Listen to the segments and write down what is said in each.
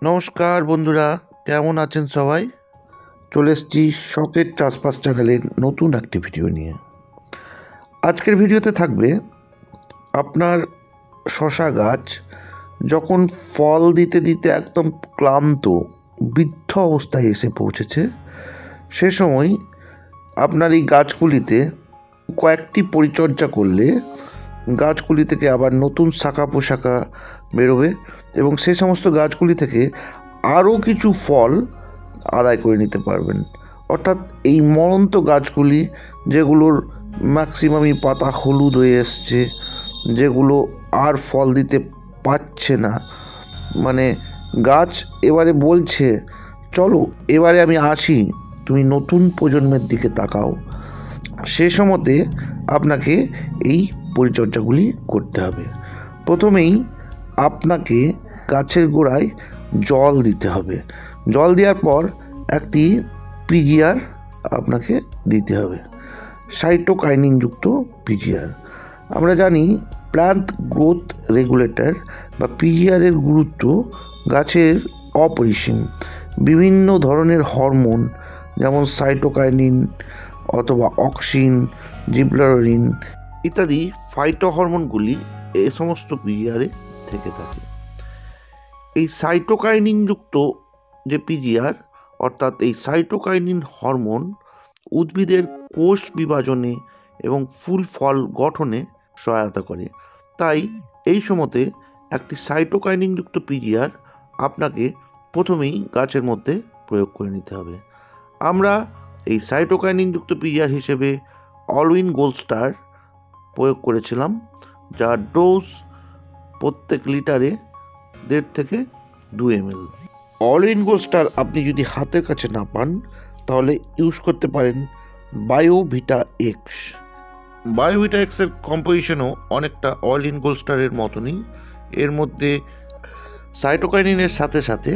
নমস্কার বন্ধুরা, কেমন আছেন সবাই? চলে এসেছি শখের চাষবাস চ্যানেলের নতুন একটি ভিডিও নিয়ে। আজকের ভিডিওতে থাকবে আপনার শশা গাছ যখন ফল দিতে দিতে একদম ক্লান্ত বৃদ্ধ অবস্থায় এসে পৌঁছেছে, সে সময় আপনার এই গাছগুলিতে কয়েকটি পরিচর্যা করলে গাছগুলি থেকে আবার নতুন শাখা পোশাখা বেরোবে এবং সেই সমস্ত গাছগুলি থেকে আরও কিছু ফল আদায় করে নিতে পারবেন। অর্থাৎ এই মরন্ত গাছগুলি যেগুলোর ম্যাক্সিমামই পাতা হলুদ হয়ে এসছে, যেগুলো আর ফল দিতে পারছে না, মানে গাছ এবারে বলছে চলো এবারে আমি আসি, তুমি নতুন প্রজন্মের দিকে তাকাও, সে সময়তে আপনাকে এই পরিচর্যাগুলি করতে হবে। প্রথমেই আপনাকে গাছের গোড়ায় জল দিতে হবে। জল দেওয়ার পর একটি পিজিআর আপনাকে দিতে হবে, সাইটোকাইনিনযুক্ত পিজিআর। আমরা জানি প্ল্যান্ট গ্রোথ রেগুলেটর বা পিজিআরের গুরুত্ব গাছের অপরিসীম। বিভিন্ন ধরনের হরমোন যেমন সাইটোকাইনিন অথবা অক্সিন, জিবলারিন ইত্যাদি ফাইটো হরমোনগুলি এই সমস্ত পিজিআরে থেকে থাকে। এই সাইটোকাইনিনযুক্ত যে পিজিআর অর্থাৎ এই সাইটোকাইনিন হরমোন উদ্ভিদের কোষ বিভাজনে এবং ফুল ফল গঠনে সহায়তা করে। তাই এই সময়তে একটি সাইটোকাইনিনযুক্ত পিজিআর আপনাকে প্রথমেই গাছের মধ্যে প্রয়োগ করে নিতে হবে। আমরা এই সাইটোকাইনিনযুক্ত পিজিআর হিসেবে অলউইন গোল্ড স্টার প্রয়োগ করেছিলাম, যার ডোজ প্রত্যেক লিটারে 1.5 থেকে 2 ml। অলউইন গোল্ড স্টার আপনি যদি হাতের কাছে না পান তাহলে ইউজ করতে পারেন বায়োভিটা এক্স। বায়োভিটা এক্সের কম্পোজিশনও অনেকটা অলউইন গোল্ড স্টারের মতনই। এর মধ্যে সাইটোকাইনিনের সাথে সাথে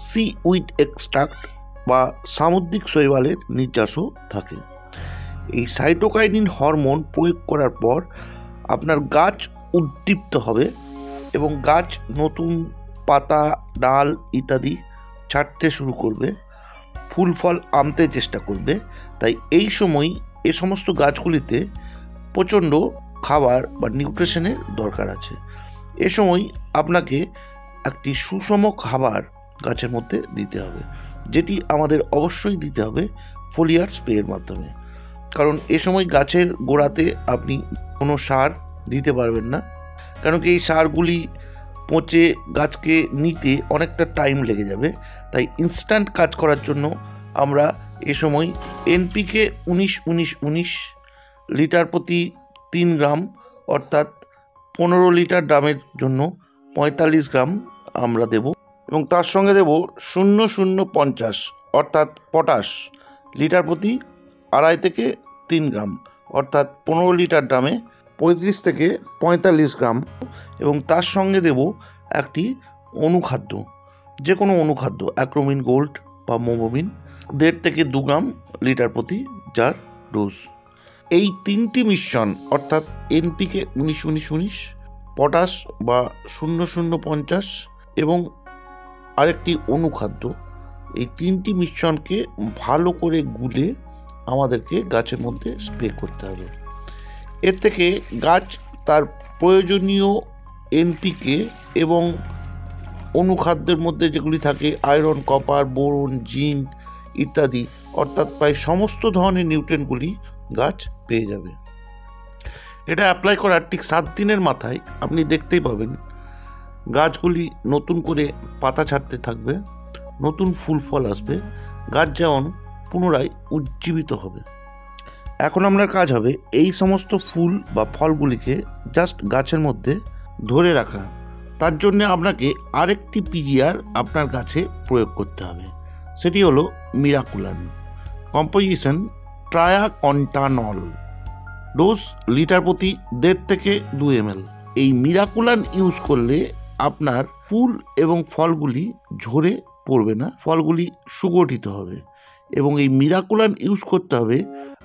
সিউইড এক্সট্রাক্ট বা সামুদ্রিক শৈবালের নির্যাসও থাকে। এই সাইটোকাইনিন হরমোন প্রয়োগ করার পর আপনার গাছ উদ্দীপ্ত হবে এবং গাছ নতুন পাতা, ডাল ইত্যাদি ছাড়তে শুরু করবে, ফুল ফল আনতে চেষ্টা করবে। তাই এই সময় এ সমস্ত গাছগুলিতে প্রচণ্ড খাবার বা নিউট্রিশনের দরকার আছে। এ সময় আপনাকে একটি সুষম খাবার গাছের মধ্যে দিতে হবে, যেটি আমাদের অবশ্যই দিতে হবে ফোলিয়ার স্প্রের মাধ্যমে। কারণ এ সময় গাছের গোড়াতে আপনি কোনো সার দিতে পারবেন না, কারণ কি এই সারগুলি পচে গাছকে নিতে অনেকটা টাইম লেগে যাবে। তাই ইনস্ট্যান্ট কাজ করার জন্য আমরা এ সময় এনপিকে 19-19-19 লিটার প্রতি 3 গ্রাম অর্থাৎ 15 লিটার ড্রামের জন্য 45 গ্রাম আমরা দেব এবং তার সঙ্গে দেব 0050 অর্থাৎ পটাশ লিটার প্রতি 2.5 থেকে 3 গ্রাম অর্থাৎ 15 লিটার ড্রামে 35 থেকে 45 গ্রাম এবং তার সঙ্গে দেব একটি অনুখাদ্য, যে কোনো অনুখাদ্য, অ্যাক্রোমিন গোল্ড বা মোমোবিন 1.5 থেকে 2 গ্রাম লিটার প্রতি যার ডোজ। এই তিনটি মিশ্রণ অর্থাৎ এনপিকে 19-19-19, পটাশ বা 0050 এবং আরেকটি অনুখাদ্য, এই তিনটি মিশ্রণকে ভালো করে গুলে আমাদেরকে গাছের মধ্যে স্প্রে করতে হবে। এর থেকে গাছ তার প্রয়োজনীয় এনপিকে এবং অনুখাদ্যের মধ্যে যেগুলি থাকে আয়রন, কপার, বোরন, জিঙ্ক ইত্যাদি অর্থাৎ প্রায় সমস্ত ধরনের নিউট্রিয়েন্টগুলি গাছ পেয়ে যাবে। এটা অ্যাপ্লাই করার ঠিক 7 দিনের মাথায় আপনি দেখতেই পাবেন গাছগুলি নতুন করে পাতা ছাড়তে থাকবে, নতুন ফুল ফল আসবে, গাছ যেমন পুনরায় উজ্জীবিত হবে। এখন আপনার কাজ হবে এই সমস্ত ফুল বা ফলগুলিকে জাস্ট গাছের মধ্যে ধরে রাখা। তার জন্য আপনাকে আরেকটি পিজিআর আপনার গাছে প্রয়োগ করতে হবে, সেটি হলো মিরাকুলান। কম্পোজিশন ট্রায়াকন্টানল, ডোজ লিটার প্রতি 1.5 থেকে 2 ml। এই মিরাকুলান ইউজ করলে আপনার ফুল এবং ফলগুলি ঝরে পড়বে না, ফলগুলি সুগঠিত হবে। এবং এই মিরাকুলান ইউজ করতে হবে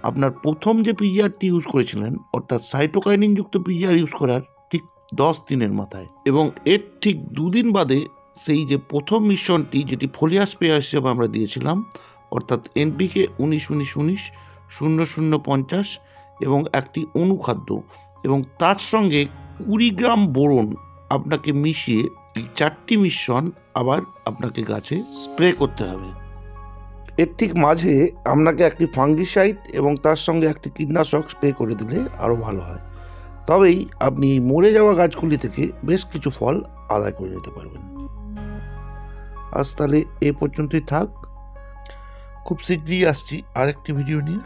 আপনার প্রথম যে পিজিআরটি ইউজ করেছিলেন অর্থাৎ সাইটোকাইনিনযুক্ত পিজিআর ইউজ করার ঠিক 10 দিনের মাথায়, এবং এর ঠিক 2 দিন বাদে সেই যে প্রথম মিশ্রণটি যেটি ফোলিয়ার স্প্রেয়ার হিসেবে আমরা দিয়েছিলাম, অর্থাৎ এনপিকে 19-19-19-00-50 এবং একটি অনুখাদ্য, এবং তার সঙ্গে 20 গ্রাম বোরন আপনাকে মিশিয়ে এই 4টি মিশ্রণ আবার আপনাকে গাছে স্প্রে করতে হবে। এর ঠিক মাঝে আপনাকে একটি ফাঙ্গিসাইড এবং তার সঙ্গে একটি কীটনাশক স্প্রে করে দিলে আরও ভালো হয়। তবেই আপনি মরে যাওয়া গাছগুলি থেকে বেশ কিছু ফল আদায় করে নিতে পারবেন। আজ তাহলে এ পর্যন্তই থাক। খুব শীঘ্রই আসছি আরেকটি ভিডিও নিয়ে।